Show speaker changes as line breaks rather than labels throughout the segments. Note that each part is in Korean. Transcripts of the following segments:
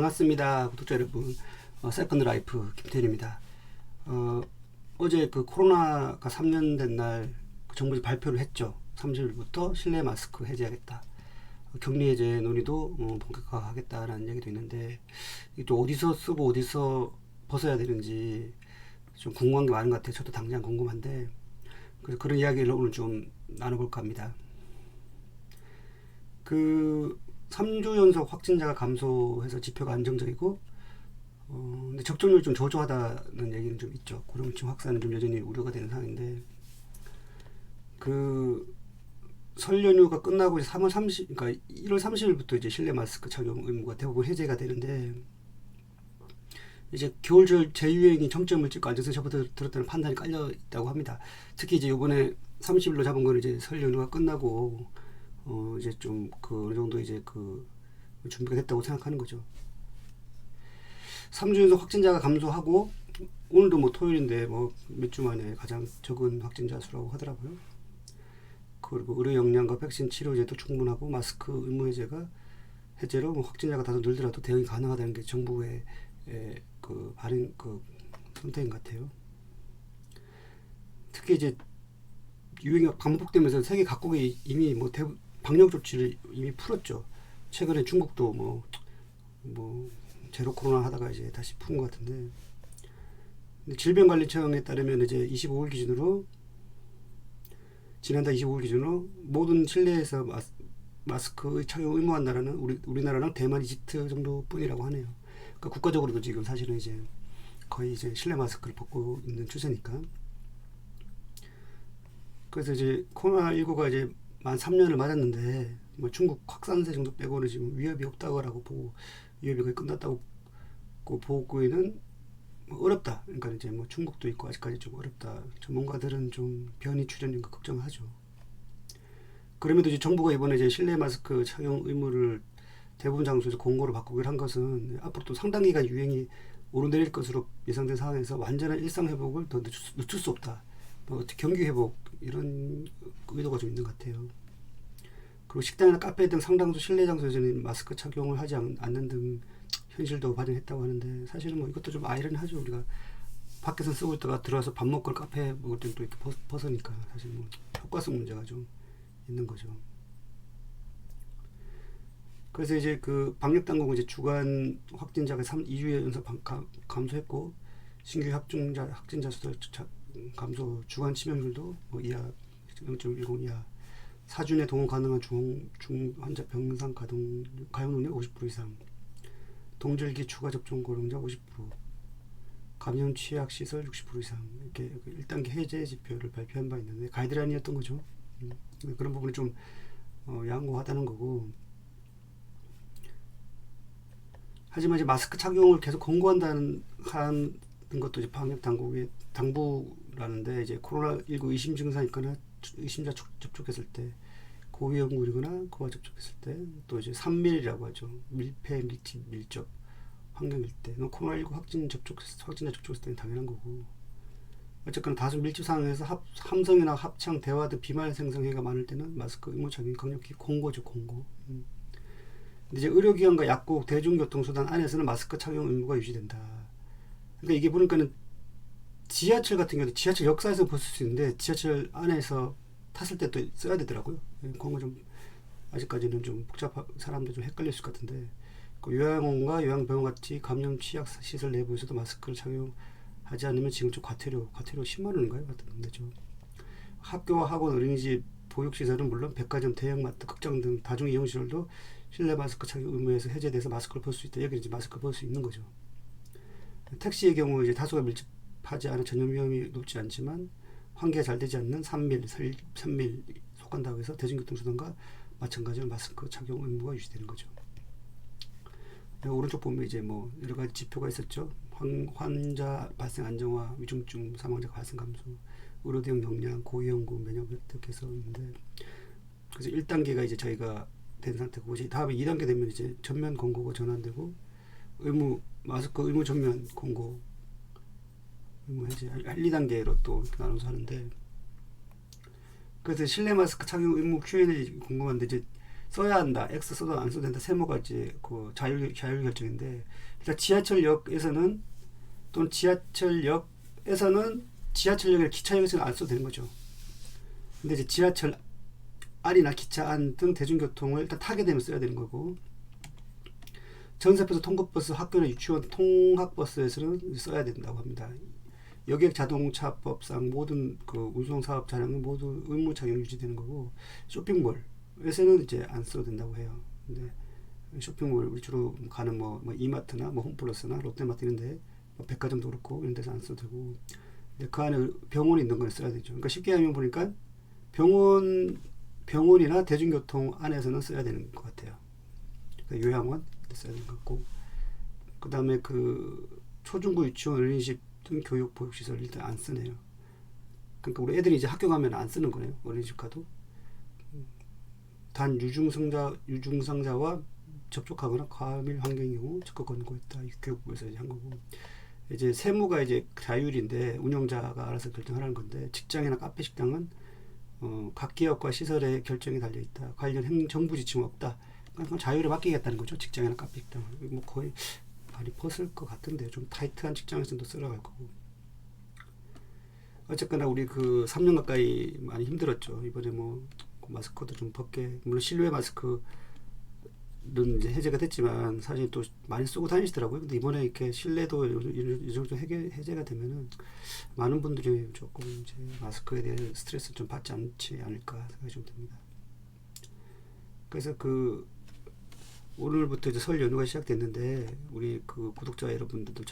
반갑습니다. 구독자 여러분. 세컨드 라이프 김태현입니다. 어제 그 코로나가 3년 된 날 정부에서 발표를 했죠. 30일부터 실내 마스크 해제하겠다. 격리 해제 논의도 본격화하겠다라는 얘기도 있는데, 이게 또 어디서 쓰고 어디서 벗어야 되는지 좀 궁금한 게 많은 것 같아요. 저도 당장 궁금한데, 그래서 그런 이야기를 오늘 좀 나눠볼까 합니다. 그 3주 연속 확진자가 감소해서 지표가 안정적이고, 근데 접종률이 좀 저조하다는 얘기는 좀 있죠. 고령층 확산은 좀 여전히 우려가 되는 상황인데, 그 설 연휴가 끝나고 이제 3월 30, 그러니까 1월 30일부터 이제 실내 마스크 착용 의무가 대부분 해제가 되는데, 이제 겨울철 재유행이 정점을 찍고 안정성이 접어들었다는 판단이 깔려 있다고 합니다. 특히 이제 이번에 30일로 잡은 거는 이제 설 연휴가 끝나고 이제 좀 그 어느 정도 이제 그 준비가 됐다고 생각하는 거죠. 3주 연속 확진자가 감소하고, 오늘도 뭐 토요일인데 뭐 몇 주 만에 가장 적은 확진자 수라고 하더라고요. 그리고 의료 역량과 백신 치료제도 충분하고 마스크 의무 해제로 뭐 확진자가 다소 늘더라도 대응이 가능하다는 게 정부의 그 발행 그 선택인 것 같아요. 특히 이제 유행이 반복되면서 세계 각국이 이미 뭐 방역 조치를 이미 풀었죠. 최근에 중국도 뭐 제로 코로나 하다가 이제 다시 푼 것 같은데, 질병관리청에 따르면 이제 25일 기준으로, 지난달 25일 기준으로 모든 실내에서 마스크 착용 의무한 나라는 우리나라랑 대만, 이집트 정도뿐이라고 하네요. 그러니까 국가적으로도 지금 사실은 이제 거의 이제 실내 마스크를 벗고 있는 추세니까. 그래서 이제 코로나19가 이제 만 3년을 맞았는데, 뭐 중국 확산세 정도 빼고는 지금 위협이 없다고 보고, 위협이 거의 끝났다고 보고에는 뭐 어렵다. 그러니까 이제 뭐 중국도 있고 아직까지 좀 어렵다. 전문가들은 좀 변이 출현인 거 걱정하죠. 그럼에도 이제 정부가 이번에 이제 실내 마스크 착용 의무를 대부분 장소에서 공고로 바꾸기로 한 것은 앞으로 또 상당 기간 유행이 오르내릴 것으로 예상된 상황에서 완전한 일상 회복을 더 늦출 수 없다. 뭐 경기 회복 이런 의도가 좀 있는 것 같아요. 그리고 식당이나 카페 등 상당수 실내 장소에서는 마스크 착용을 하지 않는 등 현실도 발생했다고 하는데, 사실은 뭐 이것도 좀 아이러니하죠. 우리가 밖에서 쓰고 있다가 들어와서 밥 먹고 카페 먹을 때는 또 이렇게 벗으니까 사실 뭐 효과성 문제가 좀 있는 거죠. 그래서 이제 그 방역 당국은 이제 주간 확진자가 2주에 연속 감소했고, 신규 확진자 수도 감소, 주간 치명률도 뭐 이하 0.10 이하, 4주 내 동원 가능한 중 환자 병상 가용 능력 50% 이상, 동절기 추가 접종 고령자 50%, 감염 취약 시설 60% 이상, 이렇게 1단계 해제 지표를 발표한 바 있는데 가이드라인이었던 거죠. 그런 부분이 좀 양호하다는 거고, 하지만 이제 마스크 착용을 계속 권고한다는 것도 이제 방역 당부라는데, 이제 코로나19 의심 증상 있거나 의심자 접촉했을 때, 고위험군이거나 그와 접촉했을 때, 또 이제 3밀이라고 하죠. 밀폐, 밀접 환경일 때, 코로나19 확진자 접촉했을 때는 당연한 거고, 어쨌거나 다수 밀집 상황에서 함성이나 합창, 대화 등 비말 생성해가 많을 때는 마스크 의무 착용이 강력히 공고죠, 공고. 근데 이제 의료기관과 약국, 대중교통수단 안에서는 마스크 착용 의무가 유지된다. 그러니까 이게 보니까는 지하철 같은 경우도 지하철 역사에서 볼 수 있는데, 지하철 안에서 탔을 때 또 써야 되더라고요. 그런 거 좀 아직까지는 좀 사람들 좀 헷갈릴 수 같은데, 그 요양원과 요양병원 같이 감염 취약 시설 내부에서도 마스크를 착용하지 않으면 지금 좀 과태료 10만 원인가요? 같은데 좀. 학교와 학원, 어린이집, 보육시설은 물론 백화점, 대형마트, 극장 등 다중 이용시설도 실내 마스크 착용 의무에서 해제돼서 마스크를 벗을 수 있다. 여기는 이제 마스크를 벗을 수 있는 거죠. 택시의 경우 이제 다수가 밀집하지 않아 전염 위험이 높지 않지만 환기가 잘 되지 않는 3밀 속한다고 해서 대중교통수단과 마찬가지로 마스크 착용 의무가 유지되는 거죠. 오른쪽 보면 이제 뭐 여러 가지 지표가 있었죠. 환자 발생 안정화, 위중증 사망자 발생 감소, 의료 대응 역량, 고위험군 면역 이렇게 해서 있는데, 그래서 1단계가 이제 저희가 된 상태고, 이제 다음에 2단계 되면 이제 전면 공고가 전환되고, 마스크 의무 전면 공고 의무 해제 1~2단계로 또 이렇게 나눠서 하는데, 그래서 실내 마스크 착용 의무 Q&A 궁금한데, 이제 써야 한다, X 써도 안 써도 된다, 세모가 이제 그 자율 결정인데, 일단 지하철역에서는 또는 지하철역이나 기차역에서는 안 써도 되는 거죠. 근데 이제 지하철 안이나 기차 안 등 대중교통을 일단 타게 되면 써야 되는 거고, 전세버스, 통근버스, 학교나 유치원 통학버스에서는 써야 된다고 합니다. 여객 자동차법상 모든 그 운송사업 차량은 모두 의무 착용 유지되는 거고, 쇼핑몰에서는 이제 안 써도 된다고 해요. 근데 쇼핑몰 우리 주로 가는 뭐 이마트나 뭐 홈플러스나 롯데마트 이런데, 뭐 백화점도 그렇고 이런 데서 안 써도 되고, 근데 그 안에 병원이 있는 걸 써야 되죠. 그러니까 쉽게 하면 보니까 병원이나 대중교통 안에서는 써야 되는 것 같아요. 그러니까 요양원 써야 되는 것 같고, 그 다음에 그 초중고 유치원 어린이집 등 교육 보육시설 일단 안 쓰네요. 그러니까 우리 애들이 이제 학교 가면 안 쓰는 거네요. 어린이집 가도. 단 유증상자와 접촉하거나 과밀 환경의 경우 적극 권고했다. 교육부에서 이제 한 거고, 이제 세무가 이제 자율인데 운영자가 알아서 결정하라는 건데, 직장이나 카페 식당은 각 기업과 시설의 결정이 달려 있다. 관련 정부 지침은 없다. 그러니까 자율에 맡기겠다는 거죠. 직장이나 카페 식당은 뭐 거의 많이 벗을 것 같은데, 좀 타이트한 직장에서도 쓰러갈 거고. 어쨌거나 우리 그 3년 가까이 많이 힘들었죠. 이번에 뭐 마스크도 좀 벗게, 물론 실외 마스크는 이제 해제가 됐지만 사실 또 많이 쓰고 다니시더라고요. 근데 이번에 이렇게 실내도 이 정도 해제가 되면은 많은 분들이 조금 이제 마스크에 대한 스트레스 좀 받지 않지 않을까 생각이 좀 듭니다. 그래서 그 오늘부터 이제 설 연휴가 시작됐는데, 우리 그 구독자 여러분들도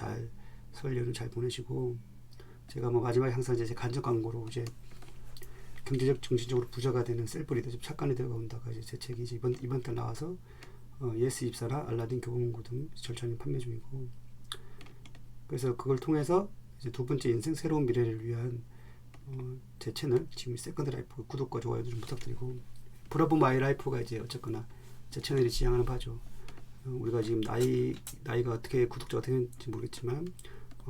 설 연휴 잘 보내시고, 제가 뭐 마지막에 항상 이제 간접 광고로 이제 경제적 정신적으로 부자가 되는 셀프 리더십 착한 리더가 온다가 이제 제 책이 이제 이번 달 나와서 예스24나 알라딘 교보문고 등 절찬리 판매 중이고, 그래서 그걸 통해서 이제 두 번째 인생 새로운 미래를 위한 제 채널 지금 세컨드 라이프 구독과 좋아요도 좀 부탁드리고, 브라보 마이 라이프가 이제 어쨌거나 제 채널이 지향하는 바죠. 우리가 지금 나이가 어떻게 구독자가 어떻게 되는지 모르겠지만,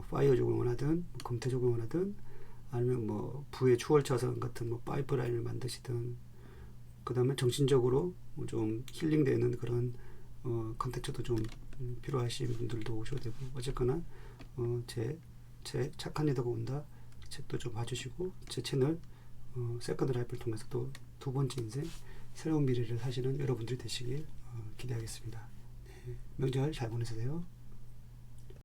파이어족을 원하든 금태족을 원하든 아니면 뭐 부의 추월차선 같은 뭐 파이프라인을 만드시든, 그 다음에 정신적으로 좀 힐링되는 그런 컨텐츠도 좀 필요하신 분들도 오셔도 되고, 어쨌거나 제 착한 리더가 온다 책도 좀 봐주시고, 제 채널 세컨드 라이프를 통해서 또 두 번째 인생 새로운 미래를 사시는 여러분들이 되시길 기대하겠습니다. 네, 명절 잘 보내세요.